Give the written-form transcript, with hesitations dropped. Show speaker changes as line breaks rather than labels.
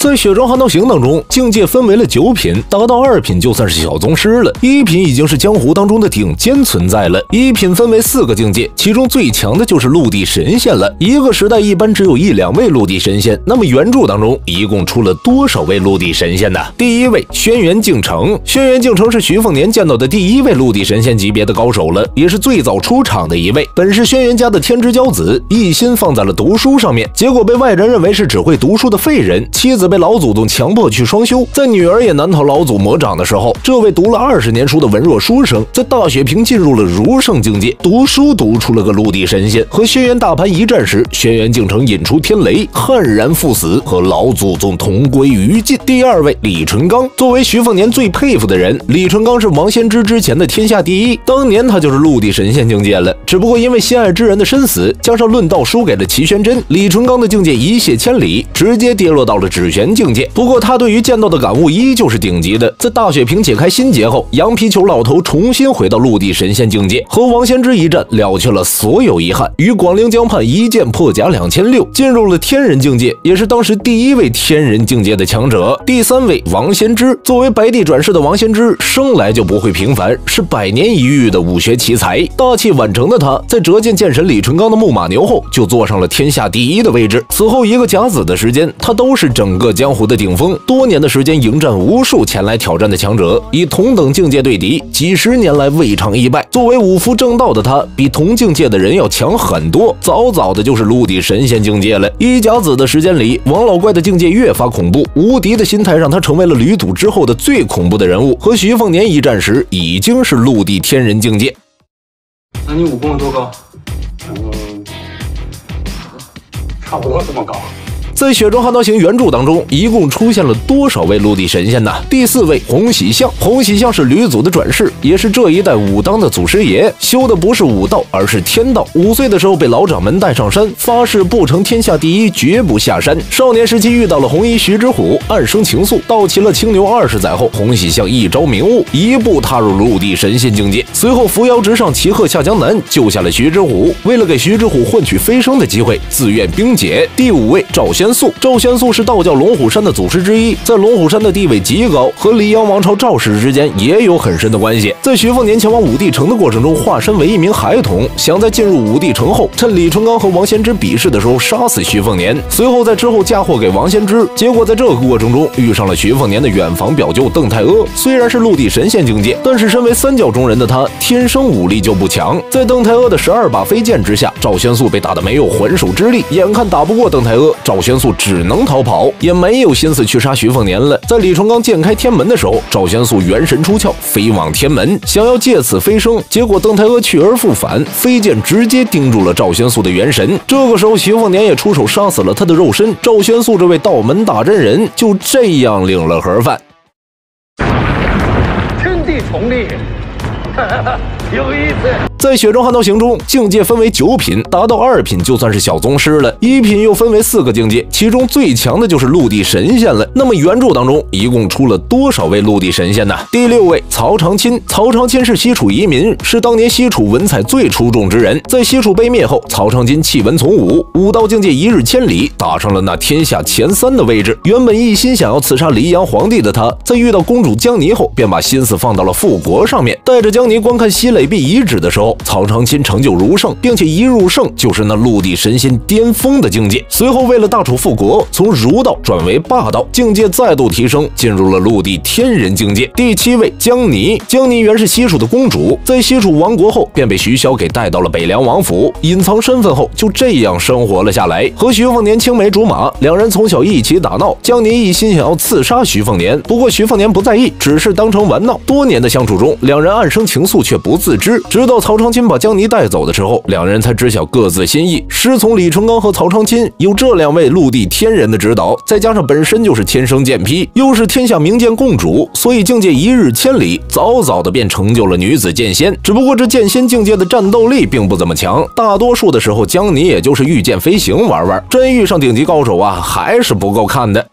在血中悍刀行当中，境界分为了9品，达到2品就算是小宗师了。1品已经是江湖当中的顶尖存在了。1品分为4个境界，其中最强的就是陆地神仙了。一个时代一般只有1、2位陆地神仙，那么原著当中一共出了多少位陆地神仙呢？第1位轩辕敬成，轩辕敬成是徐凤年见到的第1位陆地神仙级别的高手了，也是最早出场的一位。本是轩辕家的天之骄子，一心放在了读书上面，结果被外人认为是只会读书的废人，妻子被老祖宗强迫去双修，在女儿也难逃老祖魔掌的时候，这位读了20年书的文弱书生，在大雪坪进入了儒圣境界，读书读出了个陆地神仙。和轩辕大盘一战时，轩辕敬成引出天雷，悍然赴死，和老祖宗同归于尽。第2位李淳罡，作为徐凤年最佩服的人，李淳罡是王仙芝之前的天下第一，当年他就是陆地神仙境界了，只不过因为心爱之人的身死，加上论道输给了齐宣真，李淳罡的境界一泻千里，直接跌落到了指玄境界。不过他对于剑道的感悟依旧是顶级的，在大雪坪解开心结后，羊皮球老头重新回到陆地神仙境界，和王仙芝一战了却了所有遗憾，与广陵江畔一剑破甲2600，进入了天人境界，也是当时第1位天人境界的强者。第3位王仙芝，作为白帝转世的王仙芝，生来就不会平凡，是100年一遇的武学奇才。大器晚成的他，在折剑剑神李淳罡的木马牛后，就坐上了天下第1的位置。此后1个甲子的时间，他都是整个江湖的顶峰，多年的时间迎战无数前来挑战的强者，以同等境界对敌，几10年来未尝一败。作为武夫正道的他，比同境界的人要强很多，早早的就是陆地神仙境界了。1甲子的时间里，王老怪的境界越发恐怖，无敌的心态让他成为了吕祖之后的最恐怖的人物，和徐凤年一战时已经是陆地天人境界。
那你武功有多高？
差不多这么高。
在《血中悍刀行》原著当中，一共出现了多少位陆地神仙呢？第4位洪喜相，洪喜相是吕祖的转世，也是这一代武当的祖师爷，修的不是武道，而是天道。5岁的时候被老掌门带上山，发誓不成天下第一，绝不下山。少年时期遇到了红衣徐之虎，暗生情愫，到齐了清流20载后，洪喜相一朝明悟，一步踏入陆地神仙境界。随后扶摇直上，骑鹤下江南，救下了徐之虎。为了给徐之虎换取飞升的机会，自愿冰解。第5位赵宣素，赵宣素是道教龙虎山的祖师之一，在龙虎山的地位极高，和黎阳王朝赵氏之间也有很深的关系。在徐凤年前往武帝城的过程中，化身为一名孩童，想在进入武帝城后，趁李淳罡和王仙芝比试的时候杀死徐凤年，随后在之后嫁祸给王仙芝。结果在这个过程中遇上了徐凤年的远房表舅邓太阿，虽然是陆地神仙境界，但是身为3教中人的他，天生武力就不强。在邓太阿的12把飞剑之下，赵宣素被打得没有还手之力，眼看打不过邓太阿，赵宣素只能逃跑，也没有心思去杀徐凤年了。在李淳罡剑开天门的时候，赵宣素元神出窍，飞往天门，想要借此飞升，结果邓太阿去而复返，飞剑直接钉住了赵宣素的元神。这个时候徐凤年也出手杀死了他的肉身，赵宣素这位道门大真人就这样领了盒饭。
天地重立，有意思。
在《血中悍刀行》中，境界分为9品，达到2品就算是小宗师了。1品又分为4个境界，其中最强的就是陆地神仙了。那么原著当中一共出了多少位陆地神仙呢？第6位曹长钦，曹长钦是西楚遗民，是当年西楚文采最出众之人。在西楚被灭后，曹长钦弃文从武，武道境界一日千里，打上了那天下前3的位置。原本一心想要刺杀黎阳皇帝的他，在遇到公主江泥后，便把心思放到了复国上面。带着江泥观看西垒壁遗址的时候，曹长钦成就儒圣，并且一入圣就是那陆地神仙巅峰的境界。随后为了大楚复国，从儒道转为霸道，境界再度提升，进入了陆地天人境界。第7位江泥，江泥原是西楚的公主，在西楚亡国后便被徐骁给带到了北凉王府，隐藏身份后就这样生活了下来。和徐凤年青梅竹马，两人从小一起打闹，江泥一心想要刺杀徐凤年，不过徐凤年不在意，只是当成玩闹。多年的相处中，两人暗生情愫却不自知，直到曹长钦把江泥带走的时候，两人才知晓各自心意。师从李淳罡和曹长钦，有这2位陆地天人的指导，再加上本身就是天生剑劈，又是天下名剑共主，所以境界一日千里，早早的便成就了女子剑仙。只不过这剑仙境界的战斗力并不怎么强，大多数的时候江泥也就是御剑飞行玩玩，真遇上顶级高手啊，还是不够看的。